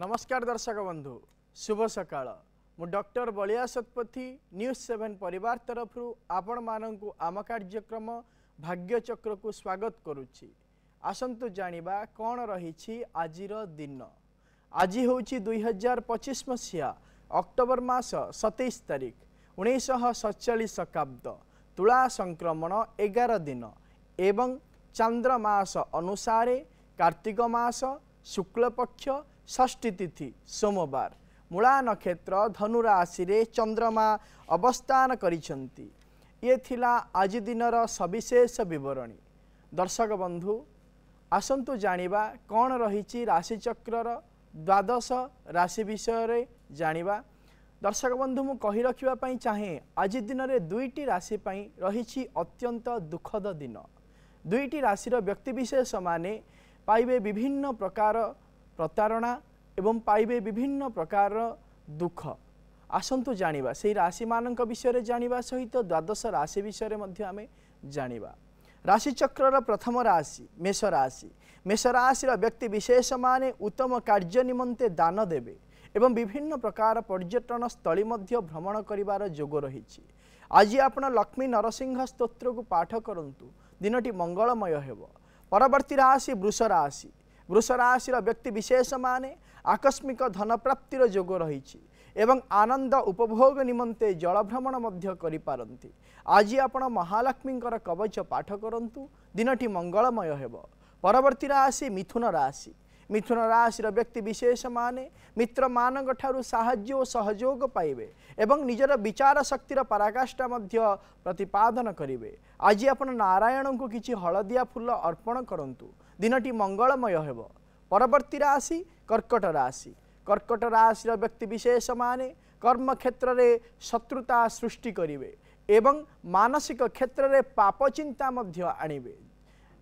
नमस्कार दर्शक बंधु शुभ सकाळ मु डॉक्टर बलिया शतपथी न्यूज 7 परिवार तरफ आपण मानकु आम कार्यक्रम भाग्यचक्र को स्वागत करुछि। आसंतु जानिबा कौन रही आजिर दिन। आज होछि 2025 मसीहा अक्टोबर मास 27 तारिख 1947 शताब्द तुला संक्रमण 11 दिन एवं चंद्र मास अनुसारे कार्तिक मास शुक्ल पक्ष षष्ठी तिथि सोमवार मूला नक्षत्र धनु राशि रे चंद्रमा अवस्थान करिसंती। ये थिला आज दिनर सविशेष विवरणी। दर्शक बंधु आसंतु जानिबा कौन रही राशि चक्रर द्वादश राशि विषय रे जानिबा। दर्शक बंधु मु कहि रखिबा पई चाहे आज दिन रे दुईटी राशि पई रही अत्यंत दुखद दिन। दुईटी राशिर व्यक्ति विशेष माने पाइबे विभिन्न प्रकार प्रतारणा एवं पाइबे विभिन्न प्रकार दुख। आसंतु जानिबा से राशि मानक विषय रे जानिबा सहित द्वादश राशि विषय रे मध्य आमे जानिबा। राशि चक्रर प्रथम राशि मेष राशि। मेष राशिर व्यक्ति विशेष माने उत्तम कार्य निमंते दान देबे एवं विभिन्न प्रकार पर्यटन स्थली मध्य भ्रमण करिवार जोग रहिछि। आज आपण लक्ष्मी नरसिंह स्तोत्र को पाठ करंतु दिनटी मंगलमय हेबो। परवर्ती राशि वृष राशि। वृष राशि व्यक्ति विशेष माने आकस्मिक धन प्राप्तिर जोग रही एवं आनंद उपभोग निमंते जल भ्रमण मध्य करि पारंती। आज आपण महालक्ष्मी कवच पाठ करंतु दिनटी मंगलमय हेबो। परवर्ती राशि मिथुन राशि। मिथुन राशि व्यक्ति विशेष माने मित्र मानक ठारू साहाय्य और सहयोग पाइबे एवं निजर विचार शक्तिर पराकाष्ठा मध्य प्रतिपादन करिवे। आज आपण नारायण को किछि हलदिया फूल अर्पण करंतु दिनटी मंगलमय हेबो। परवर्ती राशि कर्कट राशि। कर्कट राशि व्यक्ति विशेष माने कर्म क्षेत्र रे शत्रुता सृष्टि करिवे एवं मानसिक क्षेत्र रे पाप चिंता मध्य आनिबे।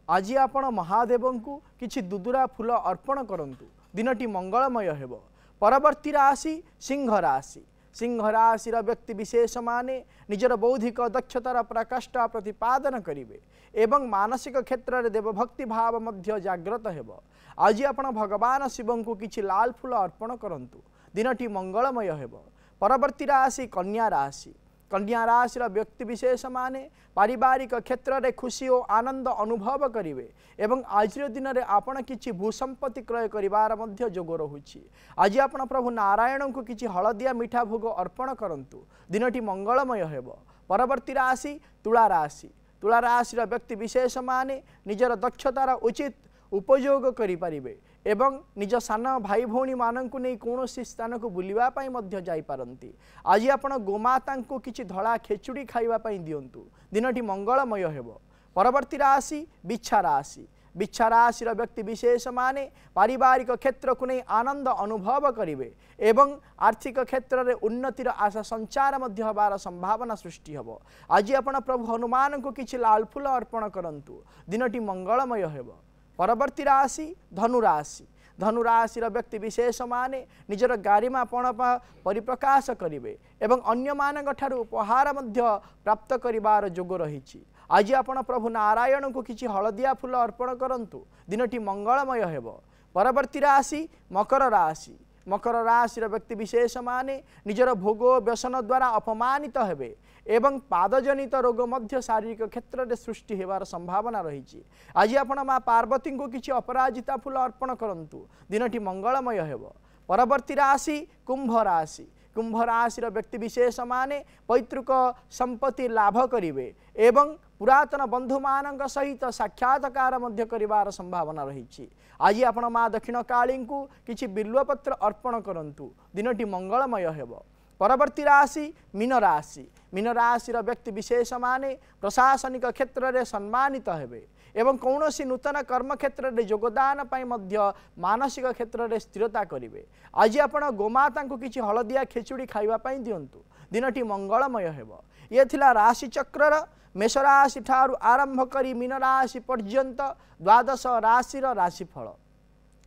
आज आपण महादेव को किछि दुदुरा फूल अर्पण करंतु दिनटी मंगलमय हेबो। परवर्ती राशि सिंह राशि। सिंह राशि व्यक्ति विशेष माने निजर बौद्धिक दक्षतार प्रकाष्ठा प्रतिपादन करिवे एवं मानसिक क्षेत्र रे देवभक्ति भाव मध्य जागृत हेबो। आज आपण भगवान शिव को किछि लाल फूल अर्पण करंतु दिनटी मंगलमय हेबो। परवर्ती राशि कन्या राशि। कन्या राशि व्यक्ति विशेष माने पारिवारिक क्षेत्र रे खुशी और आनंद अनुभव करिवे एवं आज दिन रे आपण किछि भूसंपत्ति क्रय करिवार मध्य जोग रहुछि। आज आपण प्रभु नारायण को किछि हलदिया मिठा भोग अर्पण करंतु दिनटी मंगलमय हेबो। परवर्ती राशि तुला राशि। तुला राशि व्यक्ति विशेष माने निजर दक्षतार उचित उपयोग करि परिबे एवं निज सान भाई भौणी मानंकु नै कोनोसी स्थान को बुलिबा पई मध्य जाई पारंती। आज आपण गोमाता को किछि धळा खेचुड़ी खाइबा पई दियंतु दिनटी मंगलमय हेबो। परवर्ती राशि बिच्छा राशि। बिच्छा राशि व्यक्ति विशेष माने पारिवारिक क्षेत्र को नै आनंद अनुभव करिवे एवं आर्थिक क्षेत्र रे उन्नतिर आशा संचार मध्य हबार संभावना सृष्टि हेबो। आज आपण प्रभु हनुमान को किछि लाल फूल अर्पण करंतु दिनटी मंगलमय हेबो। परवर्ती राशि धनु राशि। धनु राशि व्यक्ति विशेष माने निजर गारिमा पणपा परिप्रकाश करिवे एवं अन्य मानक ठारू उपहार मध्य प्राप्त करिवार जोग रहिछि। आज आपण प्रभु नारायण को किछि हलदिया फूल अर्पण करंतु दिनटी मंगलमय हेबो। परवर्ती राशि मकर राशि। मकर राशि व्यक्ति विशेष माने निजर भोग व्यसन द्वारा अपमानित हेबे एवं पादजनित रोग मध्य शारीरिक क्षेत्र में सृष्टि हेबार संभावना रही। आज आपण माँ पार्वती को किछि अपराजिता फूल अर्पण करंतु दिनटी मंगलमय हेबो। परवर्ती राशि कुंभ राशि। कुंभ राशि व्यक्ति विशेष माने पैतृक संपत्ति लाभ करिवे एवं पुरातन बंधु मानक सहित साक्षात्कार मध्य करिवार संभावना रही। आज आपण माँ दक्षिण काली को किछि बिल्वपत्र अर्पण करंतु दिनटी मंगलमय हेबो। परवर्ती राशि मीन राशि। मीन राशि व्यक्ति विशेष माने प्रशासनिक क्षेत्र में सम्मानित हेबे एवं कौनसी नूतन कर्म क्षेत्र में योगदान पाई मध्य मानसिक क्षेत्र में स्थिरता करिवे। आज आपण गोमाता को किछि हलदिया खेचुड़ी खाइबा पई दियंतु दिनटी मंगलमय हेबो। ये थिला राशि चक्रर मेष राशि ठारू आरंभ करी मीन राशि पर्यंत द्वादश राशिर राशिफल।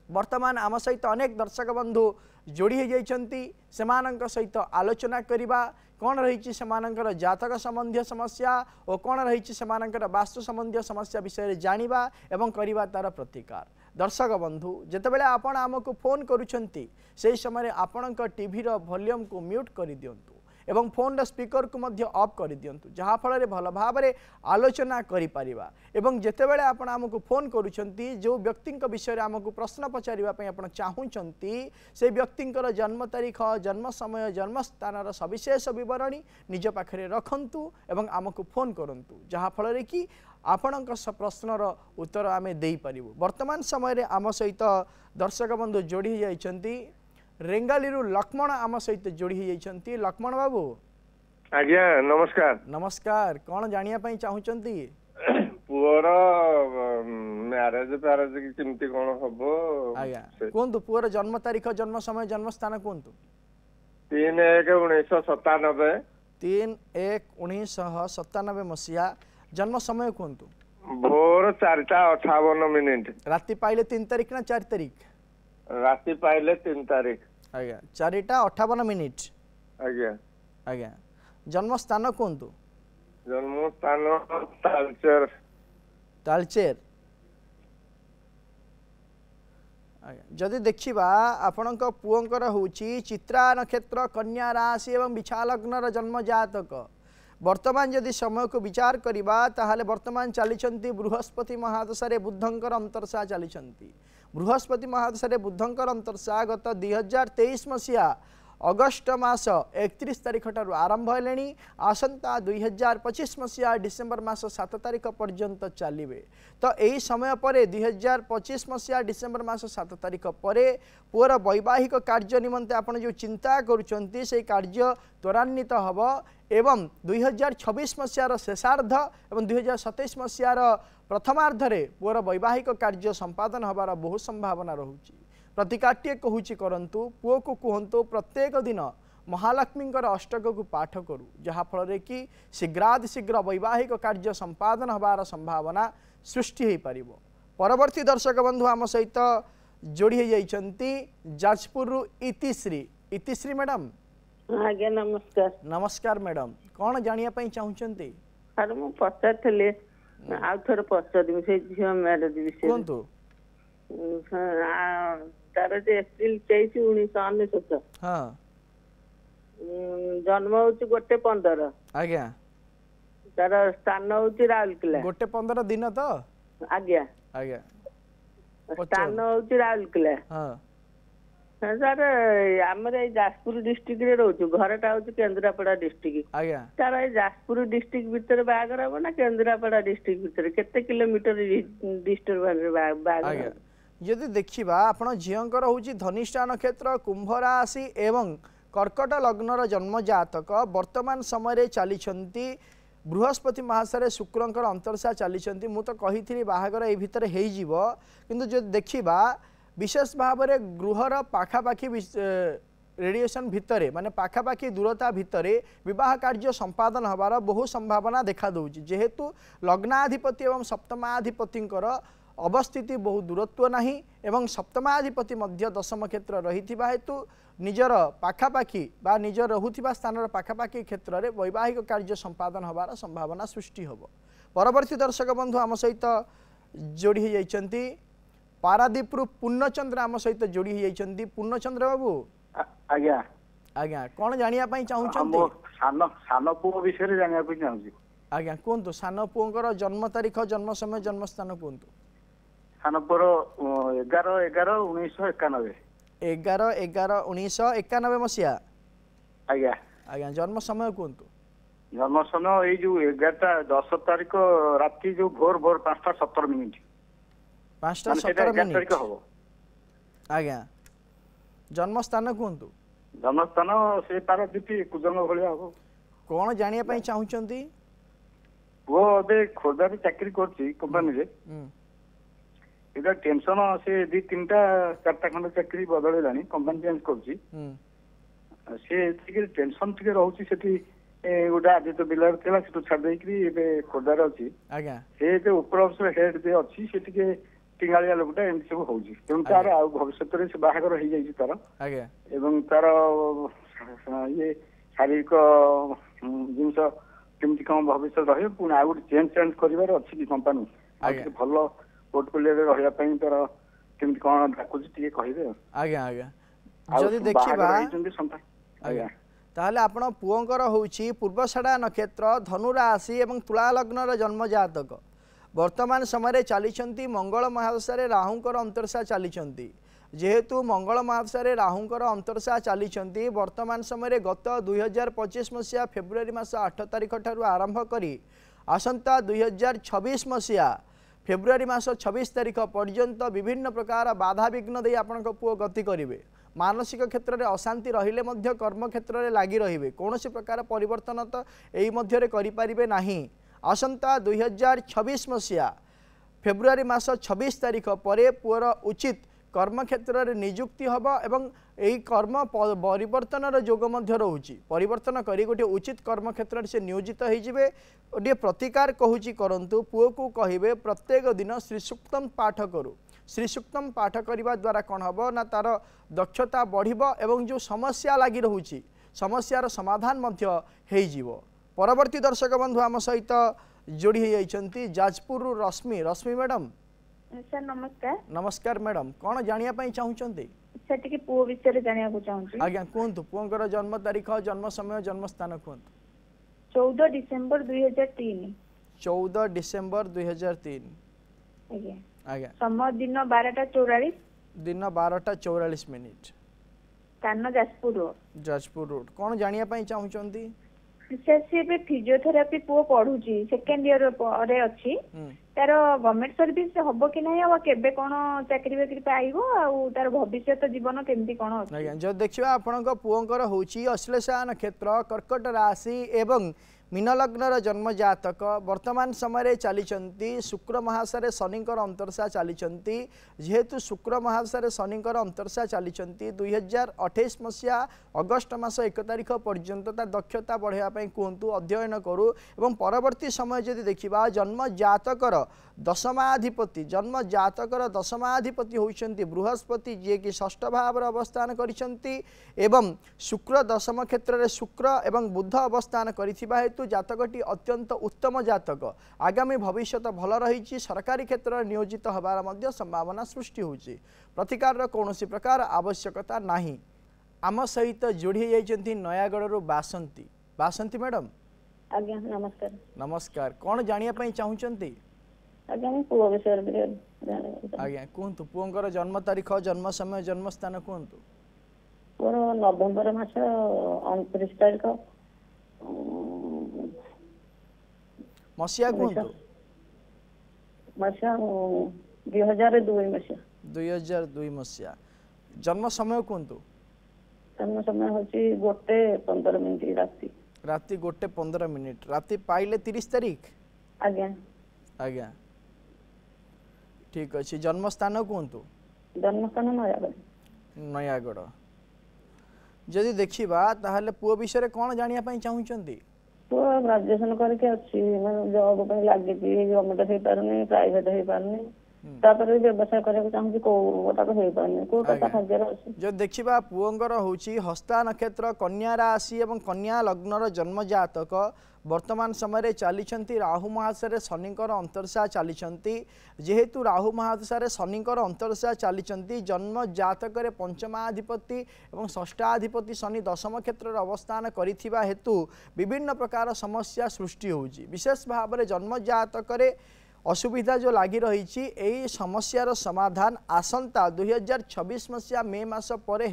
वर्तमान आम सहित अनेक दर्शक बंधु जोड़ी हो जाइछंती सेमानंक सहित आलोचना करिबा कौन रही सेमानंकर जातक संबंधी समस्या और कौन रही सेमानंकर वास्तु संबंधी समस्या विषय जानिबा एवं करिबा तार प्रतिकार। दर्शक बंधु जितेबाला आपण आमको फोन करुछंती से समय आपण टीवी वॉल्यूम को म्यूट कर दिंतु एवं फोन स्पीकर को मध्य ऑफ कर दिंतु जहाँ फल भल भाव आलोचना करिपरिबा एवं जेतेबेले आपण आमको फोन करुछंती जो व्यक्ति विषय आमको प्रश्न पचारिबा आपण चाहूचंती से व्यक्ति जन्म तारीख जन्म समय जन्म स्थान सविशेष विवरणी निज पाखरे रखंतु एवं आमको फोन करंतु जहाँ फल कि आपण प्रश्नर उत्तर आमे देई परिबु। वर्तमान समय आम सहित दर्शक बंधु जोड़ी जाइछंती रेंगाली लक्ष्मण आम सहित जोड़ी जाइछंती। लक्ष्मण बाबू आज्ञा नमस्कार। नमस्कार कौन जानिया पई चाहूचंती? पुअर मैरेज पैरेज केमती कोन हबो आज्ञा कोंतु पुअर जन्म तारीख जन्म समय जन्म स्थान कोंतु? 3/1/1997 3/1/1997 मसिया जन्म समय कोंतु? भोर 4:58 राति पाइले 3 तारीख ना 4 तारीख? राति पाइले 3 तारीख आज्ञा 4:58 आज्ञा आज्ञा जन्म स्थान कोंतु? जन्म स्थान तालचेर तालचेर आज्ञा जदि देखिबा आपणक पुओंकर होची चित्रा नक्षत्र कन्या राशि एवं विछालग्नर जन्म जातक वर्तमान जदि समय को विचार करिबा ताहाले वर्तमान चलीचंती बृहस्पति महादशा बुद्धंकर अंतरसा चलीचंती। बृहस्पति महादशा बुद्धंकर अंतरसा गत 2023 मसीहा अगस्ट मास 31 तारीख ठारू आरंभ हेलेनी आसंता 2025 मसीहा डिसेम्बर मास 7 तारीख पर्यंत चलिबे। तो यही समय पर 2025 मसीहा डिसेम्बर मास 7 तारीख पर पुअर वैवाहिक कार्य निमंते आपण जो चिंता करुचंती से कार्य त्वरान्वित हब एवं 2026 मसीहार शेषार्ध एवं 2027 मसीहार प्रथमार्धरे पुअर वैवाहिक कार्य संपादन हबार बहु संभावना रहुची। प्रतिकाट्य कहूची करंतु पुओ को कहतु प्रत्येक दिन महालक्ष्मी अष्टक को पाठ करू जहाँ फल कि शीघ्रातिशीघ्र वैवाहिक कार्य संपादन हबार संभावना सृष्टि हो पार। परवर्ती दर्शक बंधु आम सहित जोड़ी जाइछंती जाजपुर इतिश्री मैडम। आज्ञा नमस्कार। नमस्कार मैडम कौन जानिया पई चाहूचंती? अरे मु पचारथले आ थोर पचारदिम से झियो मैरेज विषय कोंतु? तार जे एप्रिल 23 1999 हां जन्म होची 1:15 आज्ञा तार स्थान होची राउरकेला 1:15 दिन तो आज्ञा आज्ञा स्थान होची राउरकेला। हां सर आमर ए जाजपुर डिस्ट्रिक्ट रे रहउछु घरटा होची केंद्रापड़ा डिस्ट्रिक्ट आज्ञा तार ए जाजपुर डिस्ट्रिक्ट भीतर बागर हो ना केंद्रापड़ा डिस्ट्रिक्ट भीतर केते किलोमीटर डिस्टेंस बागर? आज्ञा यदि देखिबा आपण झियंकर होची धनिष्ठा नक्षत्र कुंभ राशि एवं कर्कट लग्नर जन्म जातक वर्तमान समय चलीछंती बृहस्पति महाशय शुक्रंकर अंतरसा चलीछंती। मु तो कही बाहागर ए भितर हेई जीवो किंतु जो देखिबा विशेष भाव में गृहर पाखापाखी रेडिएशन भितरे माने पाखापाखी दूरता भितरे विवाह कार्य संपादन हबार बहु संभावना देखा दउची जेहेतु लग्नाधिपति एवं सप्तमाधिपतिंकर अवस्थिति बहु दूरत्व नहीं एवं सप्तमाधिपति मध्य दशम क्षेत्र रहिथिबा हेतु निजर पाखापाखी बा निजर रहुथिबा स्थानर पाखापाखी क्षेत्र रे वैवाहिक कार्य संपादन हबार संभावना सृष्टि हबो। परवर्ती दर्शक बंधु आम सहित जोड़ी जाइछंती पारादीपरू पूर्णचंद्र आम सहित जोड़ी जाइछंती। पूर्णचंद्र बाबू आज्ञा आज्ञा कौन जानिया पई चाहूचंती? सान पुओ विषय जानिया पई चाहूची। आज्ञा कोंतु सान पुओंकर जन्म तारीख जन्म समय जन्म स्थान कोंतु? सान पुओर 11/11/1991 11/11/1991 मसिया आज्ञा आज्ञा जन्म समय कोंतु? जन्म समय ए जो 11:10 तारीख राति जो भोर 5:17 5:17 हो आज्ञा जन्म स्थान कोंतु? जन्म स्थान से पारादीप कुजंग भलिया हो। कौन जानिया पई चाहूचंती? वो अबे खोदारे चाकरी करची कंपनी रे एटा टेंशन से 2-3टा 4टा खंड चाकरी बदलेलानी कंपनी चेंज करची से टिके टेंशन टिके रहउची सेठी गोटा आज तो बिलर केला से तो छाड़ देकरी एबे खोदार अछि आज्ञा से जे ऊपर ऑफिसर हेड दे अछि से टिके टिंगालिया लोकटा एमती सब होउची तेनु तार आ भविष्यत रे से बाहागर हो जाई तार आज्ञा एवं तार ये शारीरिक जिनस केमती कम भविष्य रहे पुणी आ गोटे चेंज करिवार अछि कि कंपनी भल पोर्टफोलियो रे रहिया पई तार କେମିତି କଣ ଡାକୁଛି ଟିକେ କହିବେ ଆଜ୍ଞା ଆଜ୍ଞା ଆଉ ଯଦି ସବୁ ଦେଖିବା ବାହାଘର ହେଇଛନ୍ତି ସନ୍ତାନ ଆଜ୍ଞା ତାହେଲେ ଆପଣ ପୁଅଙ୍କର ହେଉଛି ପୂର୍ବଷାଢ଼ା ନକ୍ଷତ୍ର ଧନୁ ରାଶି ଏବଂ ତୁଳା ଲଗ୍ନର ଜନ୍ମ ଜାତକ ବର୍ତ୍ତମାନ ସମୟରେ ଚାଲିଛନ୍ତି ମଙ୍ଗଳ ମହାଦଶାରେ ରାହୁଙ୍କର ଅନ୍ତର୍ଦଶା ଚାଲିଛନ୍ତି ଯେହେତୁ ମଙ୍ଗଳ ମହାଦଶାରେ ରାହୁଙ୍କର ଅନ୍ତର୍ଦଶା ଚାଲିଛନ୍ତି ବର୍ତ୍ତମାନ ସମୟରେ ଗତ 2025 ମସିହା ଫେବୃଆରୀ ମାସ 8 ତାରିଖ ଠାରୁ ଆରମ୍ଭ କରି ଆସନ୍ତା 2026 ମସିହା ଫେବୃଆରୀ ମାସ 26 ତାରିଖ ପର୍ଯ୍ୟନ୍ତ ବିଭିନ୍ନ ପ୍ରକାର ବାଧାବିଘ୍ନ ଦେଇ ଆପଣଙ୍କ ପୁଅ ଗତି କରିବେ ମାନସିକ କ୍ଷେତ୍ରରେ ଅଶାନ୍ତି ରହିଲେ ମଧ୍ୟ କର୍ମ କ୍ଷେତ୍ରରେ ଲାଗି ରହିବେ କୌଣସି ପ୍ରକାର ପରିବର୍ତ୍ତନ ତ ଏହି ମଧ୍ୟରେ କରିପାରିବେ ନାହିଁ ଆସନ୍ତା 2026 ମସିହା ଫେବୃଆରୀ ମାସ 26 ତାରିଖ ପରେ ପୁଅର ଉଚିତ କର୍ମକ୍ଷେତ୍ରରେ ନିଯୁକ୍ତି ହେବ ଏବଂ ଏହି କର୍ମ ପରିବର୍ତ୍ତନର ଯୋଗ ମଧ୍ୟ ରହୁଛି ପରିବର୍ତ୍ତନ କରି ଗୋଟିଏ ଉଚିତ କର୍ମକ୍ଷେତ୍ରରେ ସେ ନିୟୋଜିତ ହୋଇଯିବେ ଗୋଟିଏ ପ୍ରତିକାର କହୁଛି କରନ୍ତୁ ପୁଅକୁ କହିବେ ପ୍ରତ୍ୟେକ ଦିନ ଶ୍ରୀସୁକ୍ତମ ପାଠ କରୁ ଶ୍ରୀସୁକ୍ତମ ପାଠ କରିବା ଦ୍ୱାରା କ'ଣ ହେବ ନା ତାର ଦକ୍ଷତା ବଢ଼ିବ ଏବଂ ଯେଉଁ ସମସ୍ୟା ଲାଗି ରହୁଛି ସମସ୍ୟାର ସମାଧାନ ମଧ୍ୟ ହୋଇଯିବ ପରବର୍ତ୍ତୀ ଦର୍ଶକ ବନ୍ଧୁ ଆମ ସହିତ ଯୋଡ଼ି ହୋଇଯାଇଛନ୍ତି ଯାଜପୁରରୁ ରଶ୍ମି ମ୍ୟାଡ଼ାମ୍ ସାର୍ ନମସ୍କାର ନମସ୍କାର ମ୍ୟାଡ଼ାମ୍ କ'ଣ ଜାଣିବା ପାଇଁ ଚାହୁଁଛନ୍ତି ସାର୍ ଟିକେ ପୁଅ ବିଷୟରେ ଜାଣିବାକୁ ଚାହୁଁଛି ଆଜ୍ଞା କୁହନ୍ତୁ ପୁଅଙ୍କର ଜନ୍ମ ତାରିଖ ଜନ୍ମ ସମୟ ଜନ୍ମ ସ୍ଥାନ କୁହନ୍ତୁ 14 ଡିସେମ୍ବର 2003 14 ଡିସେମ୍ବର 2003 ଆଜ୍ଞା ଆଜ୍ଞା ସମୟ ଦିନ 12:44 ଦିନ 12:44 ମିନିଟ୍ ସ୍ଥାନ ଯାଜପୁର ରୋଡ୍ କ'ଣ ଜାଣିବା ପାଇଁ ଚାହୁଁଛନ୍ତି ସାର୍ ସେ ଏବେ ଫିଜିଓଥେରାପି ପୁଅ ପଢୁଛି ସେକେଣ୍ଡ ଇୟର ପରେ ଅଛି ତାର ଗଭର୍ଣ୍ଣମେଣ୍ଟ ସର୍ଭିସ ହବ କି ନାହିଁ ଆଉ କେବେ କ'ଣ ଚାକିରି ବାକିରି ପାଇବ ଆଉ ତାର ଭବିଷ୍ୟତ ଜୀବନ କେମିତି କ'ଣ ଅଛି ଆଜ୍ଞା ଯଦି ଦେଖିବା ଆପଣଙ୍କ ପୁଅଙ୍କର ହେଉଛି ଅଶ୍ଳେଷା ନକ୍ଷତ୍ର କର୍କଟ ରାଶି ଏବଂ मीन लग्नर जन्म जातक वर्तमान समय चली शुक्र महाशय शनिकर अंतर्शा चली जेहेतु शुक्र महाशय शनिकर अंतर्शा चली 2028 मसीहा अगस्ट मास 1 तारिख पर्यंत दक्षता बढ़ाई कहतु अध्ययन करू एवं परवर्ती समय जदि देखा जन्म जातकर दशमाधिपति होइछन्ति बृहस्पति जी कि षष्ठ भाव अवस्थान करिसेंति एवं शुक्र दशम क्षेत्र में शुक्र एवं बुध अवस्थान करिथिबा हेतु जातकटी अत्यंत उत्तम जातक आगामी भविष्य भल रही सरकारी क्षेत्र नियोजित होबार मध्य संभावना सृष्टि होची प्रतिकार कौनसी प्रकार आवश्यकता नाही। आम सहित जोड़ी जाइछन्ति नयागढ़ बासंती मैडम आज्ञा नमस्कार नमस्कार कौन जानिया पई चाहुचन्ति आज्ञा पुओ विषय आज्ञा कहतु पुओंकर जन्म तारीख जन्म समय जन्म स्थान कहतु पुओर नवेम्बर मास 29 तारीख मसिया कहतु मसिया 2002 मसिया 2002 मसिया जन्म समय कहतु जन्म समय होची 1:15 राति 1:15 राति पाइले 30 तारीख आज्ञा आज्ञा ठीक अच्छे जन्म स्थान कहतु जन्म स्थान नयागढ़ जदि देखा ताहले पुओ विषय कौन जानिया पई चाहुचंती पुओ ग्रेजुएशन करके अच्छी जॉब पे लागी गवर्नमेंट हे पारने प्राइवेट हे पारने तापर व्यवसाय करके चाहूँ कोटा तो पारने को भाग्यर अच्छी जो देखा पुओंगर होची हस्ता नक्षत्र कन्या राशि एवं कन्या लग्नर जन्म जातक वर्तमान समय चली राहु महाशय शनिकर अंतर्शा चली जेहेतु राहु महाशय शनिकर अंतर्शा चली जन्म जातक पंचमाधिपति एवं षष्ठाधिपति शनि दशम क्षेत्र अवस्थान करिथिबा हेतु विभिन्न प्रकार समस्या सृष्टि होची विशेष भाव में जन्म जातक असुविधा जो लगी रही यही समस्यार समाधान आसंता 2026 मसीहा मे मास पर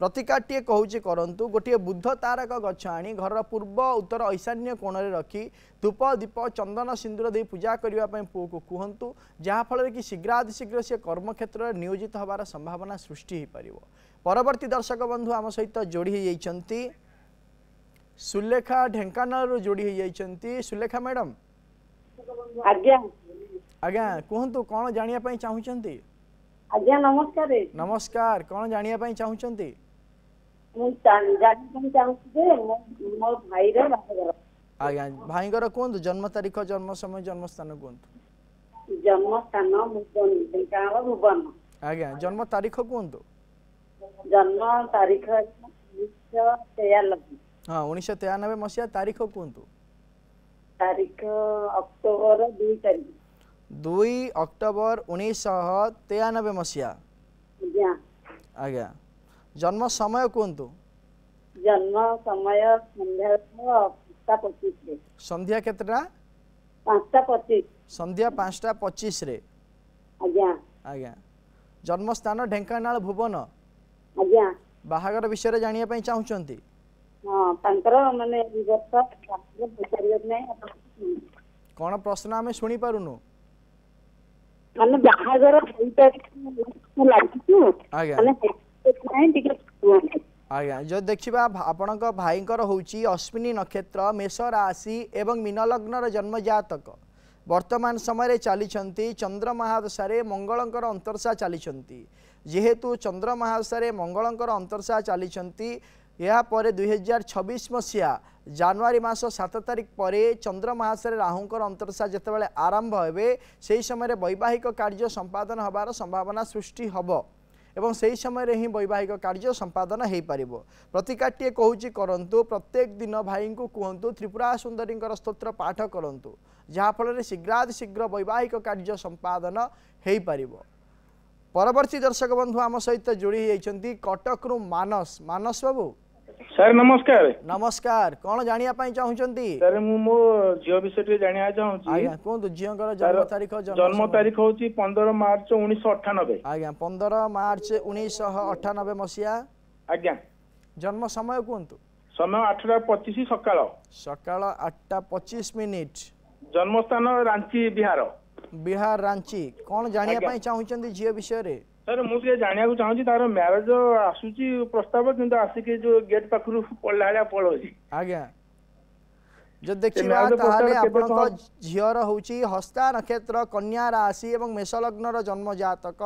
प्रतिकारटे कहूँ करंतु गोटे बुद्ध तारक गछ आनी घर पूर्व उत्तर ईशान्य कोण में रखी धूप दीप चंदन सिंदूर दे पूजा करने पुओ को कहतु जहाँफल कि शीघ्रातिशीघ्र से कर्मक्षेत्र नियोजित होबार संभावना सृष्टि हो पार। परवर्ती दर्शक बंधु आम सहित जोड़ी होती सुलेखा ढेंकानाल जोड़ी होती सुलेखा मैडम आज्ञा आज्ञा कहतु कौन जानिया पई चाहुचंती आज्ञा नमस्कार नमस्कार कौन जानिया पई चाहुचंती मो भाई रे आज्ञा भाईगर कहतु जन्म तारीख जन्म समय जन्म स्थान कहतु जन्म स्थान भुवन आज्ञा जन्म तारीख कहतु जन्म तारीख 1993 हाँ 1993 मसीहा तारीख कहतु तारीख अक्टोबर 2 तारीख 2 ଅକ୍ଟୋବର 1993 ମସିହା। ଆଜ୍ଞା ଆଜ୍ଞା ଜନ୍ମ ସମୟ କୁହନ୍ତୁ। ଜନ୍ମ ସମୟ ସନ୍ଧ୍ୟା 5:25 ସନ୍ଧ୍ୟା କେତେଟା? 5:25 ସନ୍ଧ୍ୟା 5:25 ରେ। ଆଜ୍ଞା ଆଜ୍ଞା ଜନ୍ମ ସ୍ଥାନ ଢେଙ୍କାନାଳ ଭୁବନ। ଆଜ୍ଞା ବାହାଘର ବିଷୟରେ ଜାଣିବା ପାଇଁ ଚାହୁଁଛନ୍ତି? ହଁ ତାଙ୍କର ମାନେ ବର୍ଷ ପଚାରିବାର ନାହିଁ ଆପଣ କ'ଣ ପ୍ରଶ୍ନ ଆମେ ଶୁଣି ପାରୁନୁ? ମାନେ ବାହାଘର ଲାଗିଛୁ ଆଜ୍ଞା ମାନେ ନାହିଁ ଟିକେ କୁହନ୍ତୁ। ଆଜ୍ଞା ଯଦି ଦେଖିବା ଆପଣଙ୍କ ଭାଇଙ୍କର ହେଉଛି ଅଶ୍ୱିନୀ ନକ୍ଷତ୍ର ମେଷ ରାଶି ଏବଂ ମୀନ ଲଗ୍ନର ଜନ୍ମ ଜାତକ। ବର୍ତ୍ତମାନ ସମୟରେ ଚାଲିଛନ୍ତି ଚନ୍ଦ୍ର ମହାଦଶାରେ ମଙ୍ଗଳଙ୍କର ଅନ୍ତର୍ଶା ଚାଲିଛନ୍ତି। ଯେହେତୁ ଚନ୍ଦ୍ର ମହାଦଶାରେ ମଙ୍ଗଳଙ୍କର ଅନ୍ତର୍ଶା ଚାଲିଛନ୍ତି ଏହାପରେ 2026 ମସିହା ଜାନୁଆରୀ ମାସ 7 ତାରିଖ ପରେ ଚନ୍ଦ୍ର ମହାଦଶାରେ ରାହୁଙ୍କର ଅନ୍ତର୍ଶା ଯେତେବେଳେ ଆରମ୍ଭ ହେବେ ସେହି ସମୟରେ ବୈବାହିକ କାର୍ଯ୍ୟ ସମ୍ପାଦନ ହେବାର ସମ୍ଭାବନା ସୃଷ୍ଟି ହେବ ଏବଂ ସେହି ସମୟରେ ହିଁ ବୈବାହିକ କାର୍ଯ୍ୟ ସମ୍ପାଦନ ହୋଇପାରିବ। ପ୍ରତିକାରଟିଏ କହୁଛି କରନ୍ତୁ, ପ୍ରତ୍ୟେକ ଦିନ ଭାଇଙ୍କୁ କୁହନ୍ତୁ ତ୍ରିପୁରା ସୁନ୍ଦରୀଙ୍କର ସ୍ତୋତ୍ର ପାଠ କରନ୍ତୁ, ଯାହାଫଳରେ ଶୀଘ୍ର ବୈବାହିକ କାର୍ଯ୍ୟ ସମ୍ପାଦନ ହୋଇପାରିବ। ପରବର୍ତ୍ତୀ ଦର୍ଶକ ବନ୍ଧୁ ଆମ ସହିତ ଯୋଡ଼ି ହୋଇଛନ୍ତି କଟକରୁ ମାନସ। ମାନସ ବାବୁ ସାର୍ ନମସ୍କାର। ନମସ୍କାର, କ'ଣ ଜାଣିବା ପାଇଁ ଚାହୁଁଛନ୍ତି? ସାର୍ ମୁଁ ମୋ ଝିଅ ବିଷୟ ଟିକେ ଜାଣିବାକୁ ଚାହୁଁଛି। ଆଜ୍ଞା କୁହନ୍ତୁ। ଝିଅଙ୍କର ଜନ୍ମ ତାରିଖ? ଜନ୍ମ ତାରିଖ ହଉଛି 15 ମାର୍ଚ୍ଚ 1998। ଆଜ୍ଞା 15 ମାର୍ଚ୍ଚ 1998 ମସିହା। ଆଜ୍ଞା ଜନ୍ମ ସମୟ କୁହନ୍ତୁ। ସମୟ 8:25 ସକାଳ। ସକାଳ 8:25। ଜନ୍ମସ୍ଥାନ ରାଞ୍ଚି ବିହାର। ବିହାର ରାଞ୍ଚି। କ'ଣ ଜାଣିବା ପାଇଁ ଚାହୁଁଛନ୍ତି ଝିଅ ବିଷୟରେ? ସାର୍ ମୁଁ ଟିକେ ଜାଣିବାକୁ ଚାହୁଁଛି ତାର ମ୍ୟାରେଜ ଆସୁଛି ପ୍ରସ୍ତାବ, କିନ୍ତୁ ଆସିକି ଯୋଉ ଗେଟ୍ ପାଖରୁ ପଳେଇଲା ଭଳିଆ ପଳଉଛି। ଆଜ୍ଞା ଯଦି ଦେଖିବା ତାହେଲେ ଆପଣଙ୍କ ଝିଅର ହେଉଛି ହସ୍ତା ନକ୍ଷତ୍ର କନ୍ୟା ରାଶି ଏବଂ ମେଷ ଲଗ୍ନର ଜନ୍ମ ଜାତକ।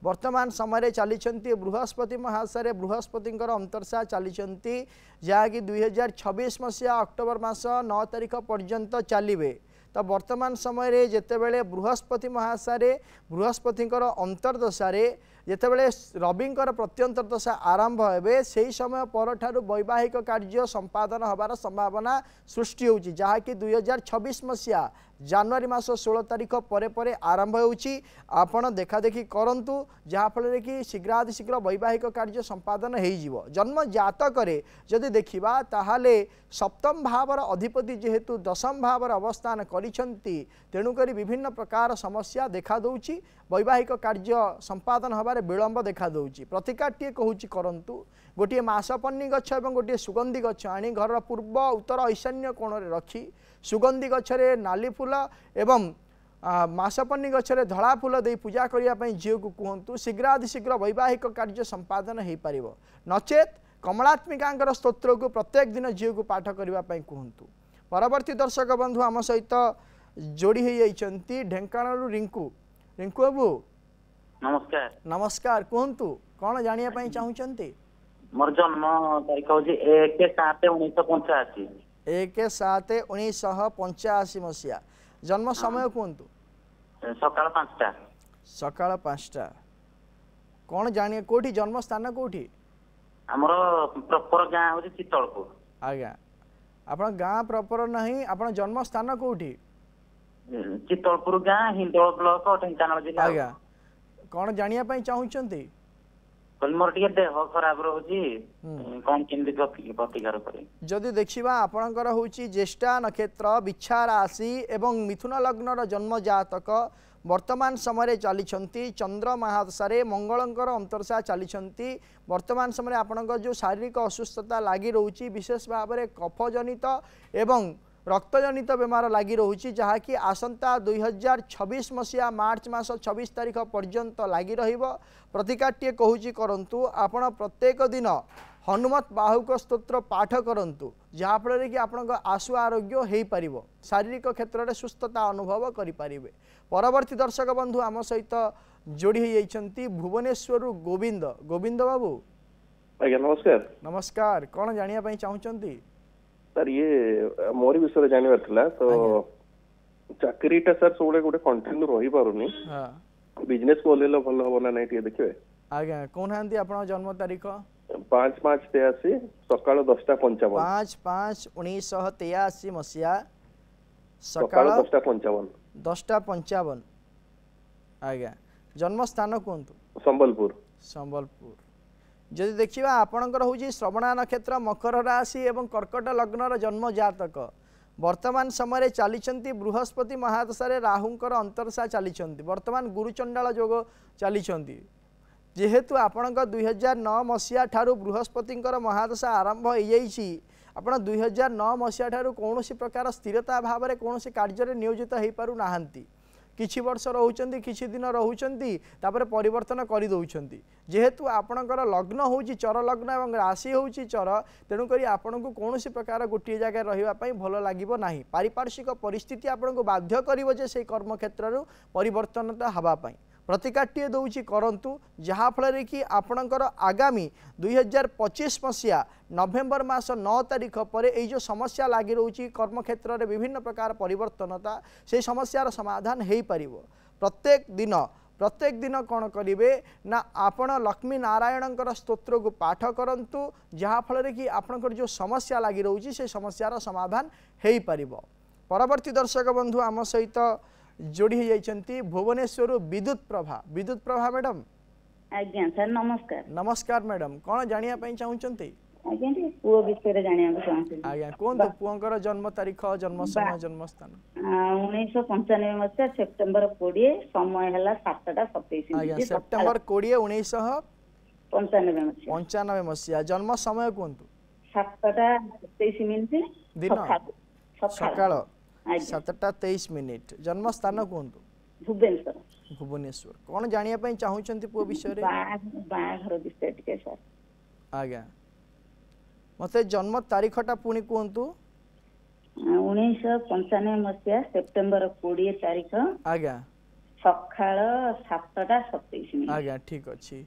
ବର୍ତ୍ତମାନ ସମୟରେ ଚାଲିଛନ୍ତି ବୃହସ୍ପତି ମହାଦଶାରେ ବୃହସ୍ପତିଙ୍କର ଅନ୍ତର୍ଶା ଚାଲିଛନ୍ତି, ଯାହାକି 2026 ମସିହା ଅକ୍ଟୋବର ମାସ 9 ତାରିଖ ପର୍ଯ୍ୟନ୍ତ ଚାଲିବେ। ତ ବର୍ତ୍ତମାନ ସମୟରେ ଯେତେବେଳେ ବୃହସ୍ପତି ମହାଦଶାରେ ବୃହସ୍ପତିଙ୍କର ଅନ୍ତର୍ଦଶାରେ ଯେତେବେଳେ ରବିଙ୍କର ପ୍ରତ୍ୟନ୍ତର୍ଦଶା ଆରମ୍ଭ ହେବେ ସେହି ସମୟ ପରଠାରୁ ବୈବାହିକ କାର୍ଯ୍ୟ ସମ୍ପାଦନ ହେବାର ସମ୍ଭାବନା ସୃଷ୍ଟି ହେଉଛି, ଯାହାକି 2026 ମସିହା ଜାନୁଆରୀ ମାସ 16 ତାରିଖ ପରେ ପରେ ଆରମ୍ଭ ହେଉଛି। ଆପଣ ଦେଖାଦେଖି କରନ୍ତୁ, ଯାହାଫଳରେ କି ଶୀଘ୍ର ବୈବାହିକ କାର୍ଯ୍ୟ ସମ୍ପାଦନ ହୋଇଯିବ। ଜନ୍ମ ଜାତକରେ ଯଦି ଦେଖିବା ତାହେଲେ ସପ୍ତମ ଭାବର ଅଧିପତି ଯେହେତୁ ଦଶମ ଭାବରେ ଅବସ୍ଥାନ କରିଛନ୍ତି, ତେଣୁକରି ବିଭିନ୍ନ ପ୍ରକାର ସମସ୍ୟା ଦେଖାଦେଉଛି, ବୈବାହିକ କାର୍ଯ୍ୟ ସମ୍ପାଦନ ହେବାରେ ବିଳମ୍ବ ଦେଖାଦେଉଛି। ପ୍ରତିକାରଟିଏ କହୁଛି କରନ୍ତୁ, ଗୋଟିଏ ମାସପନ୍ନୀ ଗଛ ଏବଂ ଗୋଟିଏ ସୁଗନ୍ଧି ଗଛ ଆଣି ଘରର ପୂର୍ବ ଉତ୍ତର ଈଶାନ୍ୟ କୋଣରେ ରଖି ସୁଗନ୍ଧି ଗଛରେ ନାଲି ଫୁଲ ଏବଂ ମାସପନ୍ନୀ ଗଛରେ ଧଳା ଫୁଲ ଦେଇ ପୂଜା କରିବା ପାଇଁ ଝିଅକୁ କୁହନ୍ତୁ, ଶୀଘ୍ର ବୈବାହିକ କାର୍ଯ୍ୟ ସମ୍ପାଦନ ହୋଇପାରିବ। ନଚେତ୍ କମଳାତ୍ମିକାଙ୍କର ସ୍ତୋତ୍ରକୁ ପ୍ରତ୍ୟେକ ଦିନ ଝିଅକୁ ପାଠ କରିବା ପାଇଁ କୁହନ୍ତୁ। ପରବର୍ତ୍ତୀ ଦର୍ଶକ ବନ୍ଧୁ ଆମ ସହିତ ଯୋଡ଼ି ହୋଇଯାଇଛନ୍ତି ଢେଙ୍କାନାଳରୁ ରିଙ୍କୁ। ରିଙ୍କୁ ବାବୁ ନମସ୍କାର। ନମସ୍କାର, କୁହନ୍ତୁ କ'ଣ ଜାଣିବା ପାଇଁ ଚାହୁଁଛନ୍ତି? ମୋର ଜନ୍ମ ତାରିଖ ହଉଛି 1/7/1985। 1/7/1985 ମସିହା। ଜନ୍ମ ସମୟ କୁହନ୍ତୁ। ସକାଳ 5ଟା। ସକାଳ 5ଟା। କ'ଣ ଜାଣିବେ, କେଉଁଠି ଜନ୍ମ ସ୍ଥାନ କେଉଁଠି? ଆମର ପ୍ରପର ଗାଁ ହଉଛି ଚିତ୍ତଳପୁର। ଆଜ୍ଞା ଆପଣ ଗାଁ ପ୍ରପର ନାହିଁ, ଆପଣ ଜନ୍ମ ସ୍ଥାନ କେଉଁଠି? ଚିତ୍ତଳପୁର ଗାଁ, ହିନ୍ଦୋଳ ବ୍ଲକ, ଢେଙ୍କାନାଳ ଜିଲ୍ଲା। ଆଜ୍ଞା କ'ଣ ଜାଣିବା ପାଇଁ ଚାହୁଁଛନ୍ତି? କହିଲି ମୋର ଟିକେ ଦେହ ଖରାପ ରହୁଛି, କ'ଣ କେମିତି ପ୍ରତିକାର କରେ? ଯଦି ଦେଖିବା ଆପଣଙ୍କର ହେଉଛି ଜ୍ୟେଷ୍ଠା ନକ୍ଷତ୍ର ବିଛା ରାଶି ଏବଂ ମିଥୁନ ଲଗ୍ନର ଜନ୍ମ ଜାତକ। ବର୍ତ୍ତମାନ ସମୟରେ ଚାଲିଛନ୍ତି ଚନ୍ଦ୍ର ମହାଦଶାରେ ମଙ୍ଗଳଙ୍କର ଅନ୍ତର୍ଶା ଚାଲିଛନ୍ତି। ବର୍ତ୍ତମାନ ସମୟରେ ଆପଣଙ୍କ ଯେଉଁ ଶାରୀରିକ ଅସୁସ୍ଥତା ଲାଗି ରହୁଛି, ବିଶେଷ ଭାବରେ କଫଜନିତ ଏବଂ ରକ୍ତଜନିତ ବେମାର ଲାଗି ରହୁଛି, ଯାହାକି ଆସନ୍ତା 2026 ମସିହା ମାର୍ଚ୍ଚ ମାସ 26 ତାରିଖ ପର୍ଯ୍ୟନ୍ତ ଲାଗି ରହିବ। ପ୍ରତିକାରଟିଏ କହୁଛି କରନ୍ତୁ, ଆପଣ ପ୍ରତ୍ୟେକ ଦିନ ହନୁମତ ବାହୁକ ସ୍ତୋତ୍ର ପାଠ କରନ୍ତୁ, ଯାହାଫଳରେ କି ଆପଣଙ୍କ ଆଶୁ ଆରୋଗ୍ୟ ହୋଇପାରିବ, ଶାରୀରିକ କ୍ଷେତ୍ରରେ ସୁସ୍ଥତା ଅନୁଭବ କରିପାରିବେ। ପରବର୍ତ୍ତୀ ଦର୍ଶକ ବନ୍ଧୁ ଆମ ସହିତ ଯୋଡ଼ି ହୋଇଯାଇଛନ୍ତି ଭୁବନେଶ୍ୱରରୁ ଗୋବିନ୍ଦ। ଗୋବିନ୍ଦ ବାବୁ ଆଜ୍ଞା ନମସ୍କାର। ନମସ୍କାର, କ'ଣ ଜାଣିବା ପାଇଁ ଚାହୁଁଛନ୍ତି? ସାର୍ ଇଏ ମୋରି ବିଷୟରେ ଜାଣିବାର ଥିଲା, ତ ଚାକିରିଟା ସାର୍ ସବୁବେଳେ ଗୋଟେ କଣ୍ଟିନ୍ୟୁ ରହିପାରୁନି, ବିଜନେସ୍ ଓହ୍ଲେଇଲେ ଭଲ ହବ ନା ନାଇଁ ଟିକେ ଦେଖିବେ। ଆଜ୍ଞା କହୁନାହାନ୍ତି ଆପଣଙ୍କ ଜନ୍ମ ତାରିଖ? 5/5/83 ସକାଳ 10:55। 5/5/1983 ମସିହା ସକାଳ 10:55। 10:55। आज्ञा जन्म स्थान कहतु संबलपुर संबलपुर जदि देखा आपणकर हूँ श्रवणा नक्षत्र मकर राशि एवं कर्कट लग्नर जन्म जातक वर्तमान समय चली बृहस्पति महादशा राहुंकर अंतरसा चली वर्तमान गुरुचंडाल योग चली जेहेतु आपणक 2009 मसीहा ठारू बृहस्पति महादशा आरंभ हो जाइए आप 2009 मसीहा ठारू कौन प्रकार स्थिरता भाव में कौन कार्य नियोजित हो पारु नाहांती किछि वर्ष रहउचंती किछि दिन रहउचंती तापर परिवर्तन करि दउचंती जेहेतु आपणकर लग्न होउची चर लग्न एवं राशि होउची चर तेणु करी आपणको कोनोसी प्रकार गोटे जगह रहिबा पई भलो लागिबो नाही पारिपार्श्विक परिस्थिति आपणको बाध्य करिवो जे से कर्म क्षेत्ररु परिवर्तनता हबा पई प्रतिकाट्य दौची करंतु जहा फल कि आपणकर आगामी 2025 मसीहा नवेम्बर मास 9 तारिख पर ये जो समस्या लगी रोची कर्म क्षेत्र में विभिन्न प्रकार परिवर्तनता से समस्यार समाधान हो पार प्रत्येक दिन कौन करेंगे ना आपण लक्ष्मी नारायण स्तोत्र को पाठ करंतु जहा फल कि आपणकर जो समस्या लगी रोची से समस्यार समाधान हो पार। परवर्ती दर्शक बंधु आम सहित जोड़ी जाइछंती भुवनेश्वर विद्युत प्रभा मैडम। आज्ञा सर नमस्कार। नमस्कार मैडम कौन जानिया पई चाहुचंती? आज्ञा पुओ विषय जानिया चाहूँ। आज्ञा कोन पुओंकर जन्म तारीख जन्म समय जन्म स्थान 1995 मसीहा सेप्टेम्बर 20 समय हला 7:27। आज्ञा सेप्टेम्बर 20 1995 मसीहा जन्म समय कोन 7:27 दिन सकाळ 7:23 जन्म स्थान कहतु भुवनेश्वर कौन जानिया पई चाहुचंती पुओ विषय रे बाघर विषय टिके सर। आज्ञा मते जन्म तारीखटा पुणी कहतु 1995 मसीहा सेप्टेम्बर 20 तारीख आज्ञा सकाळ 7:27। आज्ञा ठीक अछि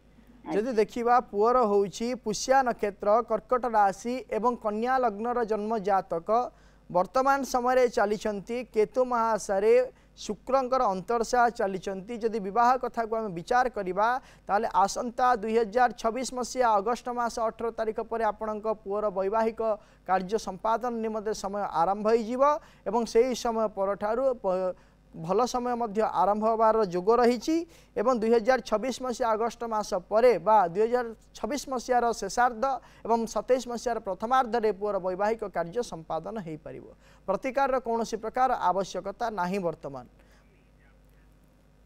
जदि देखिबा पुअर होउची पुष्या नक्षत्र कर्कट राशि एवं कन्या लग्नर जन्म जातक वर्तमान समय चली केतु महासारे शुक्रंकर अंतरसा चली जदि विवाह कथा को आम विचार करवा ताले आसंता 2026 मसीहा अगस्ट मास 18 तारिख पर आपण पुअर वैवाहिक कार्य संपादन निमंते समय आरंभ हो से समय पर भल समय मध्य आरंभ होबार जोग रही एवं 2026 मसीहा अगस्ट मास परे बा 2026 मसीहार शेषार्ध एवं 27 मसीहार प्रथमार्धरे पुअर वैवाहिक कार्य संपादन हो पार प्रतिकार कौन प्रकार आवश्यकता नहीं। वर्तमान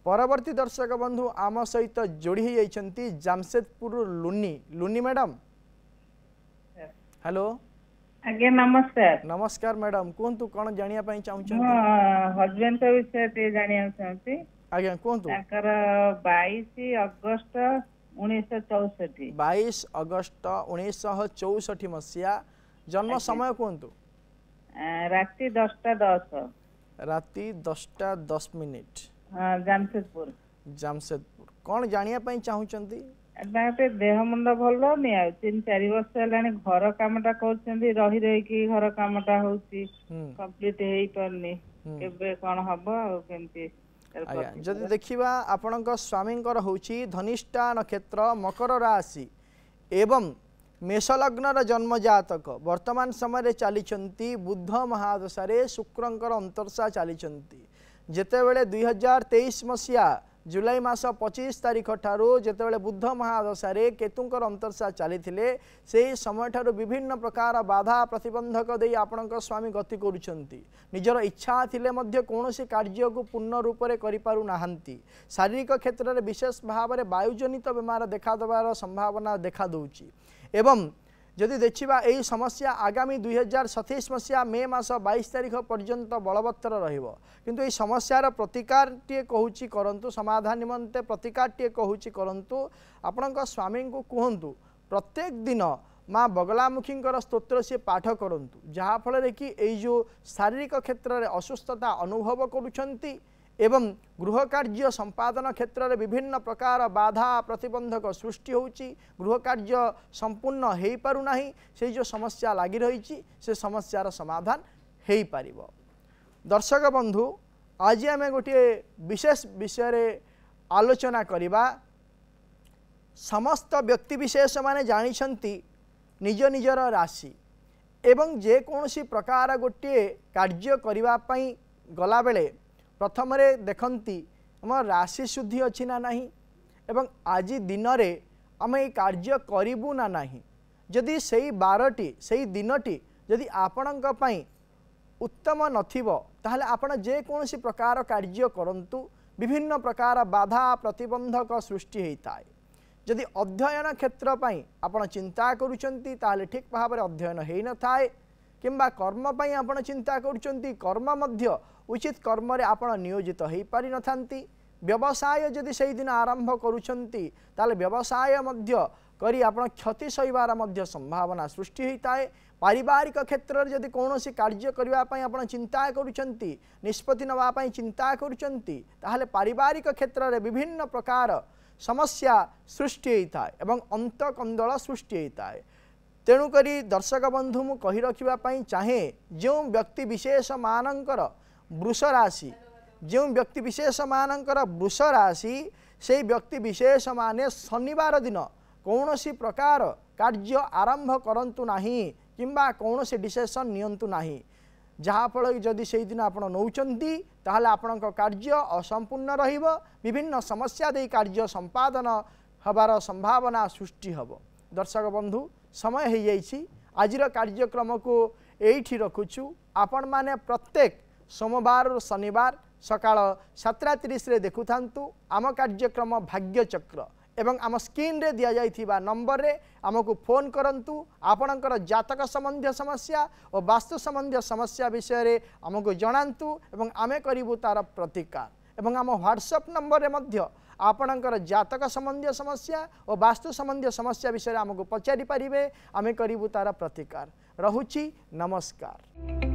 परवर्ती दर्शक बंधु आम सहित जोड़ी जाइछंती जामशेदपुर लुनी मैडम। हेलो आज्ञा नमस्कार। नमस्कार मैडम कहतु कौन जानिया पई चाहुचंती? हस्बैंड के विषय ते जानिया चाहती। आज्ञा कहतु 22 अगस्त 1964 22 अगस्त 1964 मसीहा जन्म समय कहतु राति 10:10 राति 10:10 जामशेदपुर कौन जानिया पई चाहुचंती? देह मुंड भल नहीं 3-4 वर्ष है घर कामटा कर रही रही घर कामटा हो कम्प्लीट हो पारनी केबे कौन हम केमती जदि देखिबा आपणक स्वामींकर होची धनिष्ठा नक्षत्र मकर राशि एवं मेष लग्नर जन्म जातक वर्तमान समय चली बुध महादशा शुक्रंकर अंतरसा चली जेतेबेले 2023 मसीहा जुलाई मास 25 तारिख ठारू जेतेबेले बुध महादशा केतुंकर अंतरसा चली से समय ठारू विभिन्न प्रकार बाधा प्रतिबंधक दे आपणक स्वामी गति करुछंती निजर इच्छा थिले मध्य कोनोसी कार्य को पूर्ण रूप से करि पारु नाहंती शारीरिक क्षेत्र में विशेष भाव में वायुजनित बीमार देखा देवार संभावना देखा दउची एवं जदि देखिबा एही समस्या आगामी 2027 मसीहा मे मास 22 तारिख पर्यंत बलवत्तर रहिबो किंतु एही समस्यार प्रतिकार टे कहूची करंतु समाधान निमंते प्रतिकार टे कहूची करंतु आपणक स्वामी को कहंतु प्रत्येक दिन माँ बगलामुखी स्तोत्र से पाठ करंतु जहा फल कि एई जो शारीरिक क्षेत्र में असुस्थता अनुभव करुछंती एवं गृह कार्य संपादन क्षेत्र में विभिन्न प्रकार बाधा प्रतिबंधक सृष्टि होची गृह कार्य संपूर्ण हो पारुना से जो समस्या लगी रही से समस्यार समाधान हो पार। दर्शक बंधु आज आम गोटे विशेष विषय आलोचना करवा समस्त व्यक्ति विशेष माने जानिछंती निज निजर राशि एवं जेकोसी प्रकार गोटे कार्य करने गला बेले प्रथम देखती आम राशि शुद्धि अच्छी ना नहीं एवं आज दिन में आम ये कार्य करूँ ना नहीं जदि से बारटी से दिनटी जदि आपणक पई उत्तम नथिबो ताहले आपण जे कोनसी प्रकार कार्य करंतु विभिन्न प्रकार बाधा प्रतिबंधक सृष्टि होता है जदि अध्ययन क्षेत्र पई आपण चिंता करूचंती ताहले ठीक भाव अध्ययन हो न थाए किंबा कर्म पई आपण चिंता करूचंती कर्म मध्य उचित कर्म रे आपण नियोजित हो पारि न थांती व्यवसाय जदि से दिन आरंभ करूचंती ताहले व्यवसाय मध्य करी आपण क्षति सहिबार मध्य संभावना सृष्टि होता है पारिवारिक क्षेत्र में जदि कौन कार्य करने आप चिंता करुँच निष्पत्ति नापी चिंता करुँच ताहले पारिवारिक क्षेत्र में विभिन्न प्रकार समस्या सृष्टि होता है एवं अंतकंदल सृष्टि होता है तेणुक दर्शक बंधु मु कही रखापी चाहे जो व्यक्ति विशेष मानकर वृष राशि जो व्यक्ति विशेष मानकर वृष राशि से व्यक्ति विशेष माने शनिवार दिन कौन प्रकार कार्य आरंभ करंतु नहीं किंबा कौन से डिसीजन नियंतु नहीं जहाँफल जदि से दिन आप नौचंती ताहले आपणक कार्य असंपूर्ण रहिबो विभिन्न समस्या दे कार्य संपादन हबार संभावना सृष्टि हब। दर्शक बंधु समय हो जाइछि आजिर कार्यक्रम को एठी रखुछु आपण माने प्रत्येक सोमवार और शनिवार सकाळ 7:30 रे देखुथांतु आम कार्यक्रम भाग्य चक्र एवं आम स्क्रीन रे दिया जाइथिबा नंबर रे आमको फोन करंतु आपणकर जातक संबंधी समस्या और वास्तु संबंधी समस्या विषय रे आमको जणांतु एवं आमे करिबु तार प्रतिकार एवं आम व्हाट्सएप नंबर रे मध्य आपणकर जातक संबंधी समस्या और वास्तु संबंधी समस्या विषय रे आमको पचारि पारिबे आमे करिबु तार प्रतिकार। रहुछि नमस्कार।